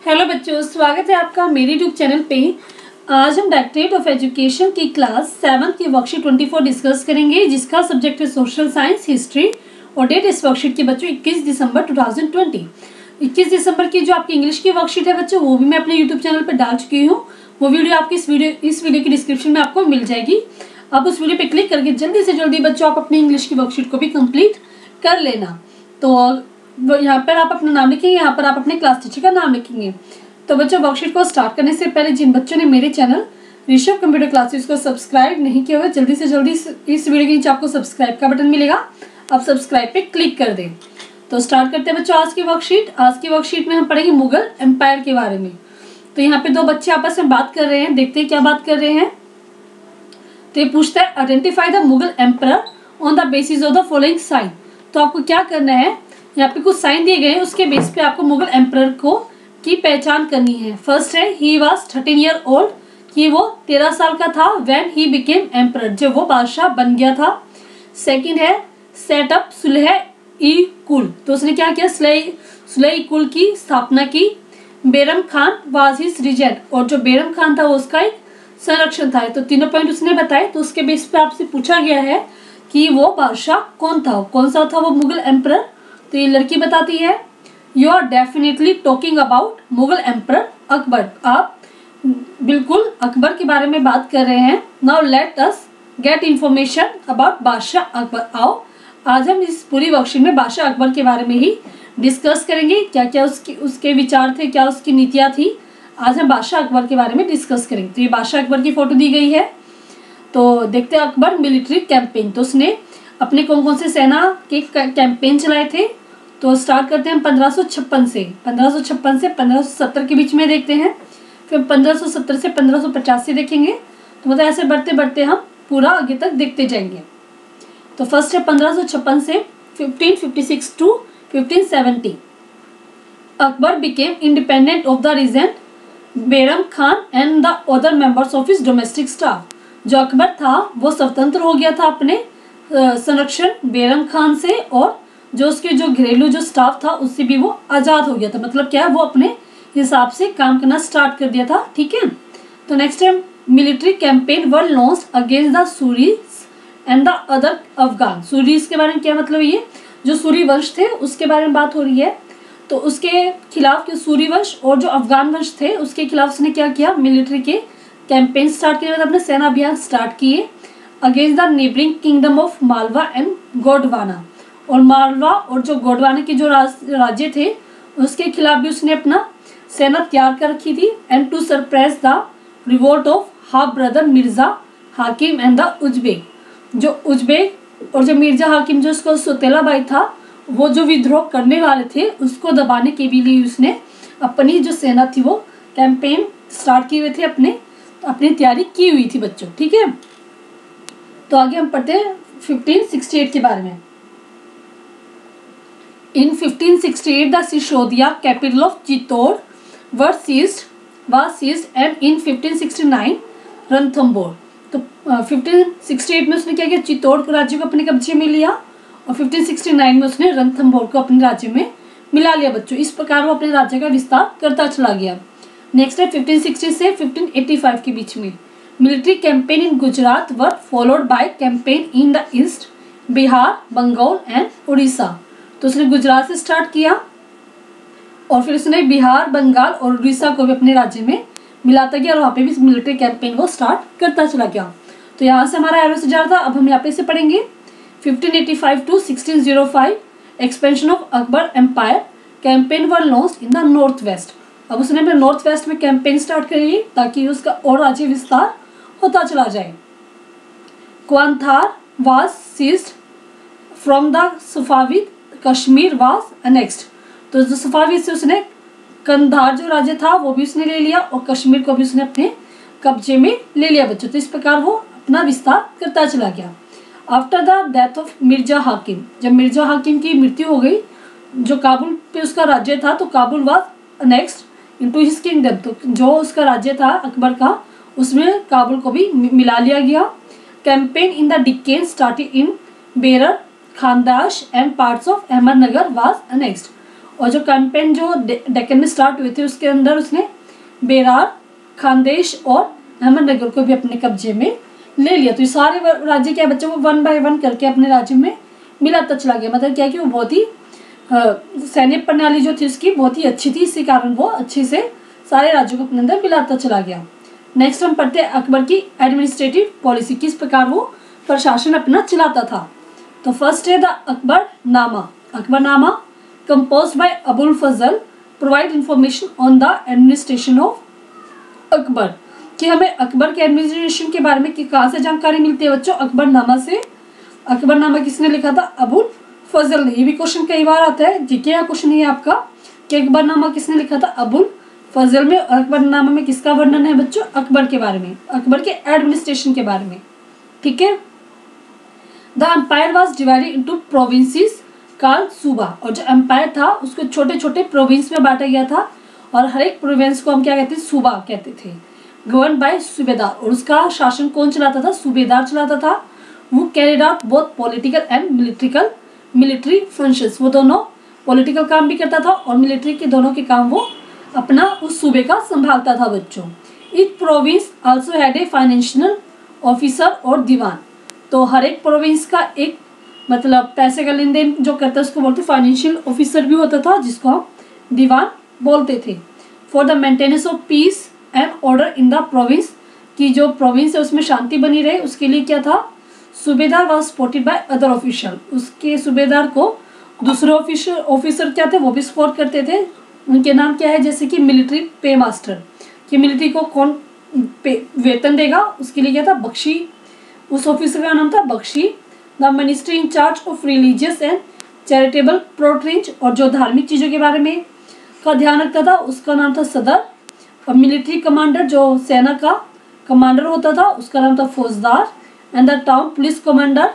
Hello बच्चों, स्वागत है आपका मेरे यूट्यूब चैनल पे। आज हम डायरेक्टरेट ऑफ एजुकेशन की क्लास 7 की वर्कशीट 24 डिस्कस करेंगे, जिसका सब्जेक्ट है सोशल साइंस हिस्ट्री और डेट इस वर्कशीट की बच्चों 21 दिसंबर 2020। 21 दिसंबर की जो आपकी इंग्लिश की वर्कशीट है बच्चों, वो भी मैं अपने यूट्यूब चैनल पर डाल चुकी हूँ। वो वीडियो आपकी इस वीडियो की डिस्क्रिप्शन में आपको मिल जाएगी। आप उस वीडियो पर क्लिक करके जल्दी से जल्दी बच्चों आप अपनी इंग्लिश की वर्कशीट को भी कंप्लीट कर लेना। तो यहाँ पर आप अपना नाम लिखेंगे, यहाँ पर आप अपने क्लास टीचर का नाम लिखेंगे। तो बच्चों, वर्कशीट को स्टार्ट करने से पहले जिन बच्चों ने मेरे चैनल ऋषभ कंप्यूटर क्लासेस को सब्सक्राइब नहीं किया हुआ, जल्दी से जल्दी इस वीडियो के नीचे आपको सब्सक्राइब का बटन मिलेगा, आप सब्सक्राइब पे क्लिक कर दें। तो स्टार्ट करते हैं बच्चों आज की वर्कशीट। आज की वर्कशीट में हम पढ़ेंगे मुगल एम्पायर के बारे में। तो यहाँ पे दो बच्चे आपस में बात कर रहे हैं, देखते हैं क्या बात कर रहे हैं। तो ये पूछता है identify the Mughal emperor on the basis of the following sign. तो आपको क्या करना है, यहाँ पे कुछ साइन दिए गए हैं, उसके बेस पे आपको मुगल एम्परर को की पहचान करनी है। फर्स्ट है ही वाज 13 ईयर ओल्ड, कि वो 13 साल का था। व्हेन ही बिकेम एम्परर, जब वो बादशाह बन गया था। सेकंड है सेट अप सुलह ई कुल, तो उसने क्या किया, सुलह ई कुल की स्थापना की। Bairam Khan was his regent, और जो बैरम खान था वो उसका एक संरक्षण था। तो तीनों पॉइंट उसने बताए। तो उसके बेस पे आपसे पूछा गया है कि वो बादशाह कौन था, कौन सा था वो मुगल एम्परर। तो ये लड़की बताती है you are definitely talking about Mughal emperor Akbar. आप बिल्कुल अकबर के बारे में बात कर रहे हैं। Now let us get information about बादशाह अकबर। आओ आज हम इस पूरी वर्कशीट में बादशाह अकबर के बारे में ही डिस्कस करेंगे। क्या क्या उसके विचार थे, क्या उसकी नीतियाँ थी। आज हम बादशाह अकबर के बारे में डिस्कस करेंगे। तो ये बादशाह अकबर की फोटो दी गई है। तो देखते हैं अकबर मिलिट्री कैंपेन। तो उसने अपने कौन कौन से सेना के कैंपेन चलाए थे। तो स्टार्ट करते हैं 1556 से। 1556 से 1570 के बीच में देखते हैं, फिर 1570 से 1585 देखेंगे। तो मतलब ऐसे बढ़ते बढ़ते हम पूरा आगे तक देखते जाएंगे। तो फर्स्ट है 1556 से 1556 to 1570। Akbar became independent of the regent Bairam Khan and the other members of his domestic staff. जो अकबर था वो स्वतंत्र हो गया था अपने संरक्षण बैरम खान से, और जो उसके जो घरेलू जो स्टाफ था उससे भी वो आज़ाद हो गया था। मतलब क्या है, वो अपने हिसाब से काम करना स्टार्ट कर दिया था। ठीक है। तो नेक्स्ट है military campaign were launched against the Suri's and the other Afghan. Suri's के बारे में क्या मतलब, ये जो सूरी वंश थे उसके बारे में बात हो रही है। तो उसके खिलाफ सूरी वंश और जो अफगान वंश थे उसके खिलाफ उसने क्या किया, मिलिट्री के कैंपेन स्टार्ट किए, मतलब अपने सेना अभियान स्टार्ट किए against the neighbouring kingdom of Malwa and Gondwana. और मालवा और जो गोंडवाना के जो राज्य थे उसके खिलाफ भी उसने अपना सेना तैयार कर रखी थी। And to surprise the revolt of half brother Mirza Hakim and the Uzbek. जो उज्बेक और जो मिर्जा हाकिम जो उसका सौतेला भाई था, वो जो विद्रोह करने वाले थे उसको दबाने के लिए उसने अपनी जो सेना थी वो कैंपेन स्टार्ट किए हुए थे, अपनी तैयारी की हुई थी बच्चों। ठीक है। तो आगे हम पढ़ते हैं 1568 के बारे में। In 1568 the Sishodia capital of Chittor was seized and in 1569 Ranthambore. तो 1568 में उसने क्या किया, चित्तौड़ को राज्य को अपने कब्जे में लिया, और 1569 में उसने रणथंबोर को अपने राज्य में मिला लिया बच्चों। इस प्रकार वो अपने राज्य का विस्तार करता चला गया। नेक्स्ट है 1560 से 1585 के बीच में military campaign in Gujarat were followed by campaign in the east Bihar Bengal and Orissa. तो उसने गुजरात से स्टार्ट किया और फिर उसने बिहार बंगाल और उड़ीसा को भी अपने राज्य में मिलाता गया, और वहाँ पे भी मिलिट्री कैंपेन वो स्टार्ट करता चला गया। तो यहाँ से हमारा एरो से जा रहा था। अब हम यहाँ पे से पढ़ेंगे 1585 to 1605 expansion of Akbar empire campaign were launched in the north west. अब उसने अपने नॉर्थ वेस्ट में कैंपेन स्टार्ट करी ताकि उसका और राज्य विस्तार होता चला जाए। Kandahar was seized from the Safavid, Kashmir was annexed. तो जो सफाविद से उसने कंधार जो राज्य था वो भी उसने ले लिया, और कश्मीर को भी उसने अपने कब्जे में ले लिया बच्चों। तो इस प्रकार वो अपना विस्तार करता चला गया। After the death of Mirza हाकिम, जब मिर्जा हाकिम की मृत्यु हो गई, जो काबुल पे उसका राज्य था, तो Kabul was annexed into his kingdom. तो जो उसका राज्य था अकबर का, उसमें काबुल को भी मिला लिया गया। Campaign in the Deccan started in Berar Khandesh and parts of Ahmednagar was annexed. और जो कैंपेन जो डेक्कन में स्टार्ट हुए थे उसके अंदर उसने बेरार, खानदेश और अहमदनगर को भी अपने कब्जे में ले लिया। तो ये सारे राज्य क्या बच्चों को 1 बाय 1 करके अपने राज्य में मिलाता चला गया। मतलब क्या कि वो बहुत ही सैन्य प्रणाली जो थी उसकी बहुत ही अच्छी थी, इसी कारण वो अच्छे से सारे राज्यों को अपने अंदर मिलाता चला गया। नेक्स्ट हम पढ़ते हैं अकबर की एडमिनिस्ट्रेटिव पॉलिसी, किस प्रकार वो प्रशासन अपना चलाता था। तो फर्स्ट है the Akbarnama. Akbarnama composed by Abul Fazl provide information on the administration of Akbar, कि हमें अकबर के एडमिनिस्ट्रेशन के बारे में कि कहाँ से जानकारी मिलती है बच्चों, अकबरनामा से। अकबरनामा किसने लिखा था, अबुल फजल ने। ये भी क्वेश्चन कई बार आता है, जीके का क्वेश्चन है आपका कि अकबरनामा किसने लिखा था, अबुल फजल में। और अकबरनामा में किसका वर्णन है बच्चों, अकबर के बारे में, अकबर के एडमिनिस्ट्रेशन के बारे में। ठीक है। The empire was divided into provinces called suba, और जो एम्पायर था उसको छोटे छोटे प्रोविंस में बांटा गया था और हर एक प्रोविंस को हम क्या कहते हैं, सूबा कहते थे। गवर्न बाय सूबेदार, और उसका शासन कौन चलाता था, सूबेदार चलाता था। वो carried out both political and military functions, वो दोनों पॉलिटिकल काम भी करता था और मिलिट्री के दोनों के काम वो अपना उस सूबे का संभालता था बच्चों। Each province also had a financial officer और दीवान, तो हर एक प्रोविंस का एक मतलब पैसे का लेन देन जो करता है उसको बोलते फाइनेंशियल ऑफिसर भी होता था, जिसको हम दीवान बोलते थे। For the maintenance of peace and order in the province, की जो प्रोविंस है उसमें शांति बनी रहे उसके लिए क्या था, सूबेदार was supported by other official, उसके सूबेदार को दूसरे ऑफिसर क्या थे वो भी सपोर्ट करते थे। उनके नाम क्या है, जैसे कि मिलिट्री पे मास्टर, कि मिलिट्री को कौन वेतन देगा उसके लिए क्या था, बख्शी, उस ऑफिसर का नाम था Bakshi. The ministry in charge of religious and charitable प्रोट्रेंज, और जो धार्मिक चीज़ों के बारे में का ध्यान रखता था उसका नाम था सदर। और मिलिट्री कमांडर जो सेना का कमांडर होता था उसका नाम था फौजदार। And the town police commander,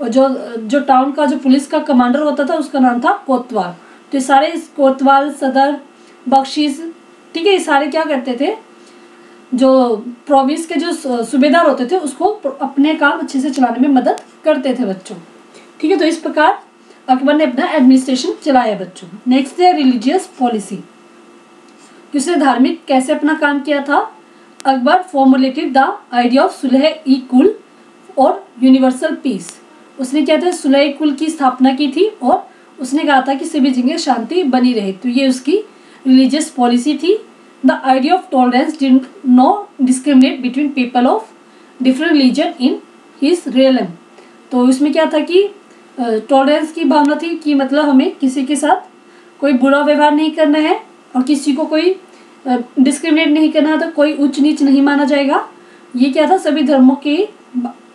और जो टाउन का जो पुलिस का कमांडर होता था उसका नाम था कोतवाल। तो ये सारे कोतवाल, सदर, बख्शीश, ठीक है, ये सारे क्या करते थे, जो प्रोविंस के जो सूबेदार होते थे उसको अपने काम अच्छे से चलाने में मदद करते थे बच्चों। ठीक है, तो इस प्रकार अकबर ने अपना एडमिनिस्ट्रेशन चलाया बच्चों। नेक्स्ट है रिलीजियस पॉलिसी, उसने धार्मिक कैसे अपना काम किया था। Akbar formulated the idea of Sulh e Kul और यूनिवर्सल पीस, उसने क्या था, सुलह ई कुल की स्थापना की थी और उसने कहा था कि सभी जगह शांति बनी रहे, तो ये उसकी रिलीजियस पॉलिसी थी। The idea of tolerance did not discriminate between people of different religion in his realm, तो उसमें क्या था कि टॉलरेंस की भावना थी कि मतलब हमें किसी के साथ कोई बुरा व्यवहार नहीं करना है और किसी को कोई डिस्क्रिमिनेट नहीं करना है, तो कोई उच्च नीच नहीं माना जाएगा। ये क्या था, सभी धर्मों के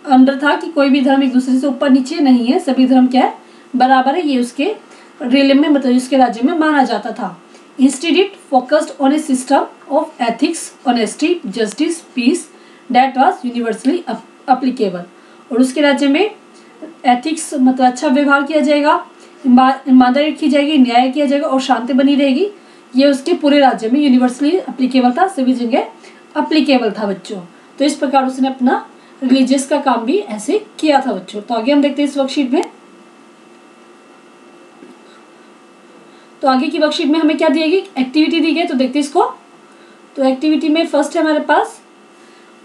अंदर था कि कोई भी धर्म एक दूसरे से ऊपर नीचे नहीं है, सभी धर्म क्या है, बराबर है, ये उसके रियलम में मतलब उसके राज्य में माना जाता था। Instead it focused on a system of ethics, honesty, justice, peace that was universally applicable, और उसके राज्य में एथिक्स मतलब अच्छा व्यवहार किया जाएगा, ईमानदारी रखी जाएगी, न्याय किया जाएगा और शांति बनी रहेगी। ये उसके पूरे राज्य में यूनिवर्सली अप्लीकेबल था, सभी जगह अप्लीकेबल था बच्चों। तो इस प्रकार उसने अपना रिलीजियस का काम भी ऐसे किया था बच्चों। तो आगे हम देखते हैं इस वर्कशीट में, तो आगे की वर्कशीट में हमें क्या दी गई, एक्टिविटी दी गई, तो देखते हैं इसको। तो एक्टिविटी में फर्स्ट है हमारे पास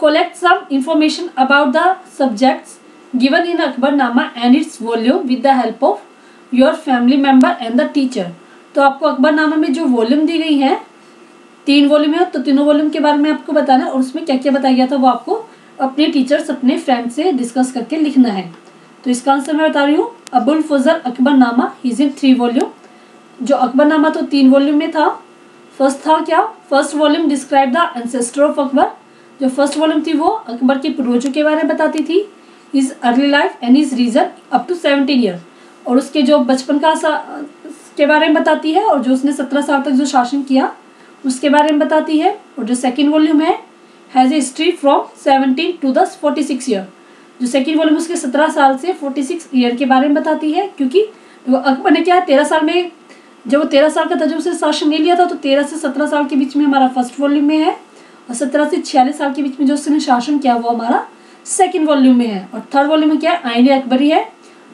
collect some information about the subjects given in Akbarnama and its volume with the help of your family member and the teacher। तो आपको अकबरनामा में जो वॉल्यूम दी गई है, 3 वॉल्यूम है, तो तीनों वॉल्यूम के बारे में आपको बताना है और उसमें क्या क्या बताया गया था वो आपको अपने टीचर्स, अपने फ्रेंड से डिस्कस करके लिखना है। तो इसका आंसर मैं बता रही हूँ, अबुल फजल अकबरनामा इज इन 3 वॉल्यूम। जो अकबरनामा तो 3 वॉल्यूम में था। फर्स्ट था क्या, first volume describe the ancestor of Akbar, जो फर्स्ट वॉल्यूम थी वो अकबर के पूर्वजों के बारे में बताती थी। His early life and his reign up to 17 year, और उसके जो बचपन का के बारे में बताती है और जो उसने 17 साल तक जो शासन किया उसके बारे में बताती है। और जो सेकंड वॉल्यूम है has a history from 17 to 46 year, जो सेकंड वॉल्यूम उसके 17 साल से 46 ईयर के बारे में बताती है, क्योंकि अकबर ने क्या 13 साल में, जब वो 13 साल का था जब उसने शासन नहीं लिया था, तो 13 से 17 साल के बीच में हमारा फर्स्ट वॉल्यूम में है, और 17 से 46 साल के बीच में जो उसने शासन किया वो हमारा सेकंड वॉल्यूम में है। और थर्ड वॉल्यूम में क्या है, आईन अकबरी है,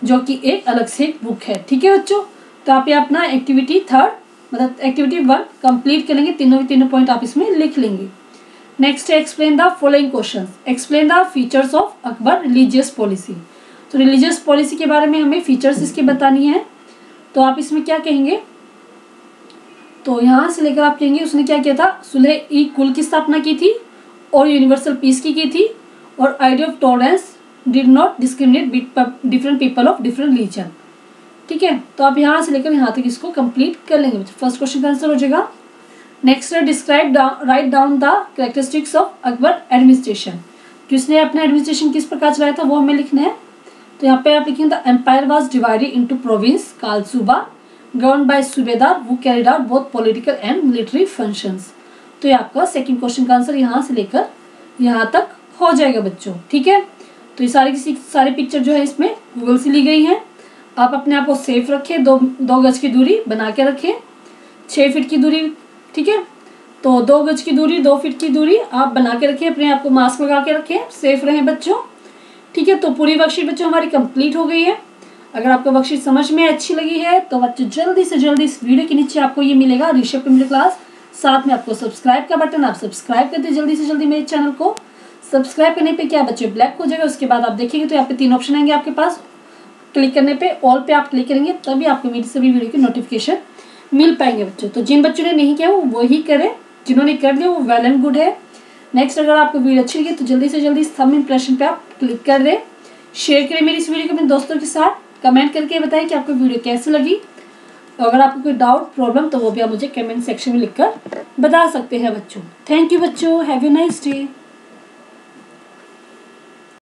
जो कि एक अलग से एक बुक है। ठीक है बच्चों, तो आप ये अपना एक्टिविटी थर्ड मतलब एक्टिविटी 1 कंप्लीट करेंगे, तीनों पॉइंट आप इसमें लिख लेंगे। नेक्स्ट है explain the following question. Explain the features of Akbar religious policy. तो रिलीजियस पॉलिसी के बारे में हमें फीचर्स इसकी बतानी है। तो आप इसमें क्या कहेंगे, तो यहाँ से लेकर आप कहेंगे उसने क्या किया था, सुलह ई कुल की स्थापना की थी और यूनिवर्सल पीस की थी, और idea of tolerance did not discriminate different people of different religion. ठीक है, तो आप यहाँ से लेकर यहाँ तक इसको कंप्लीट कर लेंगे। फर्स्ट क्वेश्चन का आंसर हो जाएगा। नेक्स्ट है describe write down the characteristics of Akbar administration. तो इसने अपना एडमिनिस्ट्रेशन किस प्रकार चलाया था वो हमें लिखना है। तो यहाँ पे आप लिखेंगे the empire was divided into province called suba govern by subedar who carried out both political and military functions. तो ये आपका सेकंड क्वेश्चन का आंसर यहाँ से लेकर यहाँ तक हो जाएगा बच्चों। ठीक है, तो ये सारे पिक्चर जो है इसमें गूगल से ली गई हैं। आप अपने आप को सेफ रखें, 2 गज की दूरी बना के रखें, 6 फीट की दूरी। ठीक है, तो 2 गज की दूरी 2 फीट की दूरी आप बना के रखें, अपने आप को मास्क लगा के रखें, सेफ रहें बच्चों। ठीक है, तो पूरी वर्कशीट बच्चों हमारी कंप्लीट हो गई है। अगर आपको वर्कशीट समझ में अच्छी लगी है तो बच्चों जल्दी से जल्दी इस वीडियो के नीचे आपको ये मिलेगा ऋषभ कंप्यूटर क्लास, साथ में आपको सब्सक्राइब का बटन, आप सब्सक्राइब कर दे जल्दी से जल्दी मेरे चैनल को। सब्सक्राइब करने पे क्या बच्चों ब्लैक हो जाएगा, उसके बाद आप देखेंगे तो यहाँ पे 3 ऑप्शन आएंगे आपके पास। क्लिक करने पे ऑल पे आप क्लिक करेंगे तभी आपको मेरी सभी वीडियो की नोटिफिकेशन मिल पाएंगे बच्चों। तो जिन बच्चों ने नहीं किया वो वही करें, जिन्होंने कर लिया वो वेल एंड गुड है। नेक्स्ट, अगर आपको वीडियो अच्छी लगी तो जल्दी से जल्दी थंब इंप्रेशन पे आप क्लिक कर दें, शेयर करें मेरी इस वीडियो को अपने दोस्तों के साथ, कमेंट करके बताएं कि आपको वीडियो कैसी लगी। अगर आपको कोई डाउट प्रॉब्लम तो वो भी आप मुझे कमेंट सेक्शन में लिखकर बता सकते हैं बच्चों। थैंक यू बच्चों, हैव ए नाइस डे।